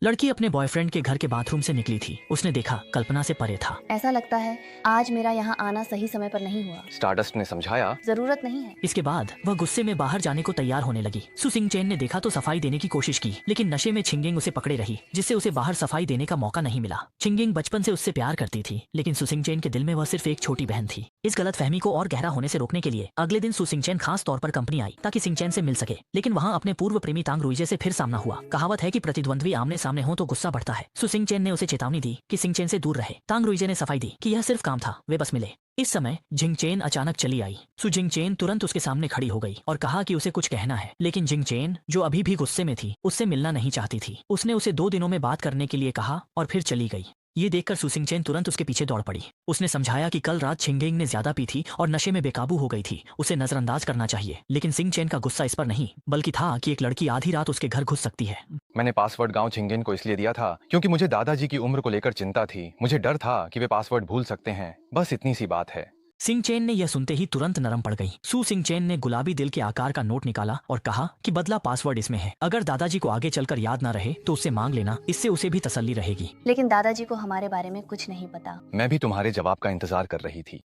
लड़की अपने बॉयफ्रेंड के घर के बाथरूम से निकली थी। उसने देखा कल्पना से परे था। ऐसा लगता है आज मेरा यहाँ आना सही समय पर नहीं हुआ। स्टारडस्ट ने समझाया, जरूरत नहीं है। इसके बाद वह गुस्से में बाहर जाने को तैयार होने लगी। सु सिंग-चेन ने देखा तो सफाई देने की कोशिश की, लेकिन नशे में छिंगिंग उसे पकड़े रही, जिससे उसे बाहर सफाई देने का मौका नहीं मिला। छिंगिंग बचपन से उससे प्यार करती थी, लेकिन सु सिंग-चेन के दिल में वह सिर्फ एक छोटी बहन थी। इस गलतफहमी को और गहरा होने से रोकने के लिए अगले दिन सु सिंग-चेन खास तौर पर कंपनी आई ताकि सिंग-चेन से मिल सके, लेकिन वहाँ अपने पूर्व प्रेमी तांग रुइजे से फिर सामना हुआ। कहावत है कि प्रतिद्वंद्वी आमने सामने हो तो गुस्सा बढ़ता है। सु सिंग-चेन ने उसे चेतावनी दी कि सिंग-चेन से दूर रहे। तांग रुइजे ने सफाई दी कि यह सिर्फ काम था, वे बस मिले। इस समय जिंग-चेन अचानक चली आई। सु जिंग-चेन तुरंत उसके सामने खड़ी हो गई और कहा कि उसे कुछ कहना है, लेकिन जिंग-चेन, जो अभी भी गुस्से में थी, उससे मिलना नहीं चाहती थी। उसने उसे 2 दिनों में बात करने के लिए कहा और फिर चली गई। ये देखकर सु सिंग-चेन तुरंत उसके पीछे दौड़ पड़ी। उसने समझाया कि कल रात छिंगिंग ने ज्यादा पी थी और नशे में बेकाबू हो गई थी, उसे नजरअंदाज करना चाहिए। लेकिन सिंग-चेन का गुस्सा इस पर नहीं, बल्कि था कि एक लड़की आधी रात उसके घर घुस सकती है। मैंने पासवर्ड गांव छिंगिन को इसलिए दिया था क्योंकि मुझे दादाजी की उम्र को लेकर चिंता थी। मुझे डर था कि वे पासवर्ड भूल सकते हैं। बस इतनी सी बात है। सिंग-चेन ने यह सुनते ही तुरंत नरम पड़ गई। सु सिंग-चेन ने गुलाबी दिल के आकार का नोट निकाला और कहा कि बदला पासवर्ड इसमें है। अगर दादाजी को आगे चलकर याद ना रहे तो उससे मांग लेना, इससे उसे भी तसल्ली रहेगी। लेकिन दादाजी को हमारे बारे में कुछ नहीं पता। मैं भी तुम्हारे जवाब का इंतजार कर रही थी।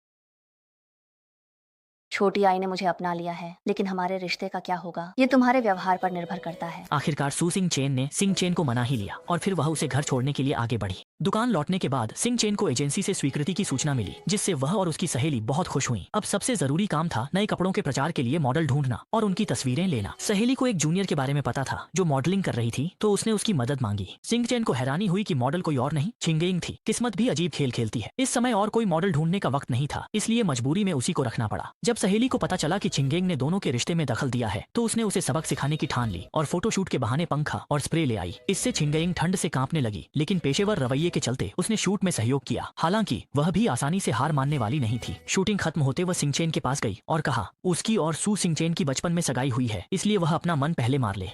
छोटी आई ने मुझे अपना लिया है, लेकिन हमारे रिश्ते का क्या होगा, ये तुम्हारे व्यवहार पर निर्भर करता है। आखिरकार सु सिंग-चेन ने सिंग-चेन को मना ही लिया और फिर वह उसे घर छोड़ने के लिए आगे बढ़ी। दुकान लौटने के बाद सिंग-चेन को एजेंसी से स्वीकृति की सूचना मिली, जिससे वह और उसकी सहेली बहुत खुश हुई। अब सबसे जरूरी काम था नए कपड़ों के प्रचार के लिए मॉडल ढूंढना और उनकी तस्वीरें लेना। सहेली को एक जूनियर के बारे में पता था जो मॉडलिंग कर रही थी, तो उसने उसकी मदद मांगी। सिंग-चेन को हैरानी हुई कि मॉडल कोई और नहीं, छिंगिंग थी। किस्मत भी अजीब खेल खेलती है। इस समय और कोई मॉडल ढूंढने का वक्त नहीं था, इसलिए मजबूरी में उसी को रखना पड़ा। जब सहेली को पता चला कि छिंगिंग ने दोनों के रिश्ते में दखल दिया है, तो उसने उसे सबक सिखाने की ठान ली और फोटोशूट के बहाने पंखा और स्प्रे ले आई। इससे छिंगिंग ठंड से कांपने लगी, लेकिन पेशेवर रवैये के चलते उसने शूट में सहयोग किया। हालांकि वह भी आसानी से हार मानने वाली नहीं थी। शूटिंग खत्म होते वह सिंग-चेन के पास गई और कहा उसकी और सु सिंग-चेन की बचपन में सगाई हुई है, इसलिए वह अपना मन पहले मार ले।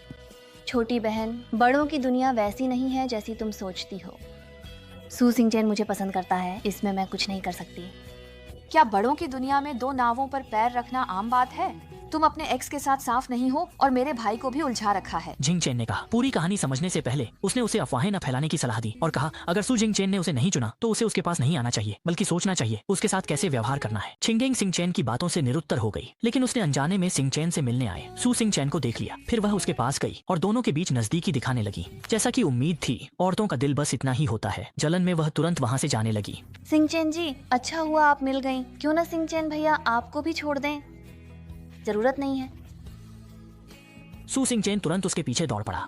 छोटी बहन, बड़ों की दुनिया वैसी नहीं है जैसी तुम सोचती हो। सु सिंग-चेन मुझे पसंद करता है, इसमें मैं कुछ नहीं कर सकती। क्या बड़ों की दुनिया में 2 नावों पर पैर रखना आम बात है? तुम अपने एक्स के साथ साफ नहीं हो और मेरे भाई को भी उलझा रखा है। जिंग-चेन ने कहा। पूरी कहानी समझने से पहले उसने उसे अफवाहें न फैलाने की सलाह दी और कहा अगर सु जिंग-चेन ने उसे नहीं चुना तो उसे उसके पास नहीं आना चाहिए, बल्कि सोचना चाहिए उसके साथ कैसे व्यवहार करना है। छिंगिंग सिंग-चेन की बातों से निरुत्तर हो गई, लेकिन उसने अनजाने में सिंग-चेन से मिलने आए सु सिंग-चेन को देख लिया। फिर वह उसके पास गई और दोनों के बीच नजदीकी दिखाने लगी। जैसा कि उम्मीद थी, औरतों का दिल बस इतना ही होता है। जलन में वह तुरंत वहाँ से जाने लगी। सिंग-चेन जी, अच्छा हुआ आप मिल गईं। क्यों ना सिंग-चेन भैया आपको भी छोड़ दें? जरूरत नहीं है। सु सिंग-चेन तुरंत उसके पीछे दौड़ पड़ा।